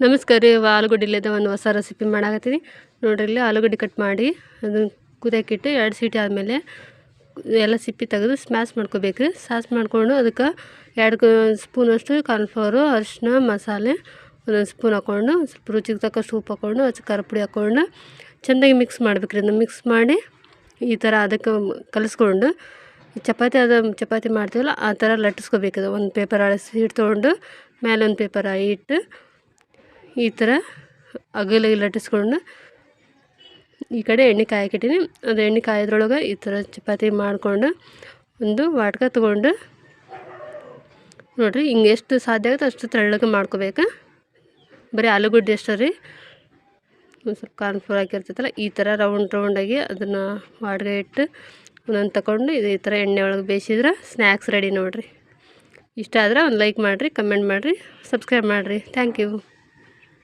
ನಮಸ್ಕಾರ ರೀ. ಆಲೂಗಡ್ಡೆಲಿದ್ದ ಒಂದು ಹೊಸ ರೆಸಿಪಿ ಮಾಡಾಕತ್ತೀನಿ ನೋಡ್ರಿ. ಇಲ್ಲಿ ಆಲೂಗಡ್ಡೆ ಕಟ್ ಮಾಡಿ ಅದನ್ನು ಕುದಿಯೋಕ್ಕಿಟ್ಟು 2 ಸೀಟಿ ಆದಮೇಲೆ ಎಲ್ಲ ಸಿಪ್ಪಿ ತೆಗೆದು ಸ್ಮ್ಯಾಶ್ ಮಾಡ್ಕೋಬೇಕು ರೀ. ಸ್ಮ್ಯಾಶ್ ಮಾಡಿಕೊಂಡು ಅದಕ್ಕೆ 2 ಸ್ಪೂನಷ್ಟು ಕಾರ್ನ್ಫ್ಲವರು, ಅರಿಶಿನ, ಮಸಾಲೆ ಒಂದೊಂದು ಸ್ಪೂನ್ ಹಾಕ್ಕೊಂಡು, ಸ್ವಲ್ಪ ರುಚಿಗೆ ತಕ್ಕಷ್ಟು ಉಪ್ಪು ಹಾಕ್ಕೊಂಡು, ಖಾರ ಪುಡಿ ಹಾಕ್ಕೊಂಡು ಚೆಂದಾಗಿ ಮಿಕ್ಸ್ ಮಾಡ್ಬೇಕು ರೀ. ಅದನ್ನು ಮಿಕ್ಸ್ ಮಾಡಿ ಈ ಥರ ಅದಕ್ಕೆ ಕಲಿಸ್ಕೊಂಡು ಚಪಾತಿ ಮಾಡ್ತೀವಲ್ಲ ಆ ಥರ ಲಟ್ಟಿಸ್ಕೋಬೇಕು. ಅದು ಒಂದು ಪೇಪರ್ ಹೀಟ್ ತೊಗೊಂಡು ಮೇಲೆ ಒಂದು ಪೇಪರ್ ಇಟ್ಟು ಈ ಥರ ಅಗಲಾಗಿ ಲಟ್ಟಿಸ್ಕೊಂಡು ಈ ಕಡೆ ಎಣ್ಣೆ ಕಾಯಕ್ಕಿಟ್ಟಿನಿ. ಅದು ಎಣ್ಣೆ ಕಾಯೋದ್ರೊಳಗೆ ಈ ಥರ ಚಪಾತಿ ಮಾಡಿಕೊಂಡು ಒಂದು ವಾಟ್ಕ ತೊಗೊಂಡು ನೋಡಿರಿ, ಹಿಂಗೆ ಎಷ್ಟು ಸಾಧ್ಯ ಆಗುತ್ತೆ ಅಷ್ಟು ತೆಳ್ಳಗೆ ಮಾಡ್ಕೋಬೇಕು. ಬರೀ ಆಲೂಗಡ್ಡೆ ಅಷ್ಟೇ ರೀ. ಒಂದು ಸ್ವಲ್ಪ ಕಾರ್ನ್ಫ್ಲೋರ್ ಹಾಕಿರ್ತೈತಲ್ಲ ಈ ಥರ ರೌಂಡಾಗಿ ಅದನ್ನು ವಾಟ್ಗೆ ಇಟ್ಟು ಒಂದೊಂದು ತಗೊಂಡು ಈ ಥರ ಎಣ್ಣೆ ಒಳಗೆ ಬೇಯಿಸಿದ್ರೆ ಸ್ನ್ಯಾಕ್ಸ್ ರೆಡಿ ನೋಡಿರಿ. ಇಷ್ಟ ಆದರೆ ಒಂದು ಲೈಕ್ ಮಾಡಿರಿ, ಕಮೆಂಟ್ ಮಾಡಿರಿ, ಸಬ್ಸ್ಕ್ರೈಬ್ ಮಾಡಿರಿ. Thank you.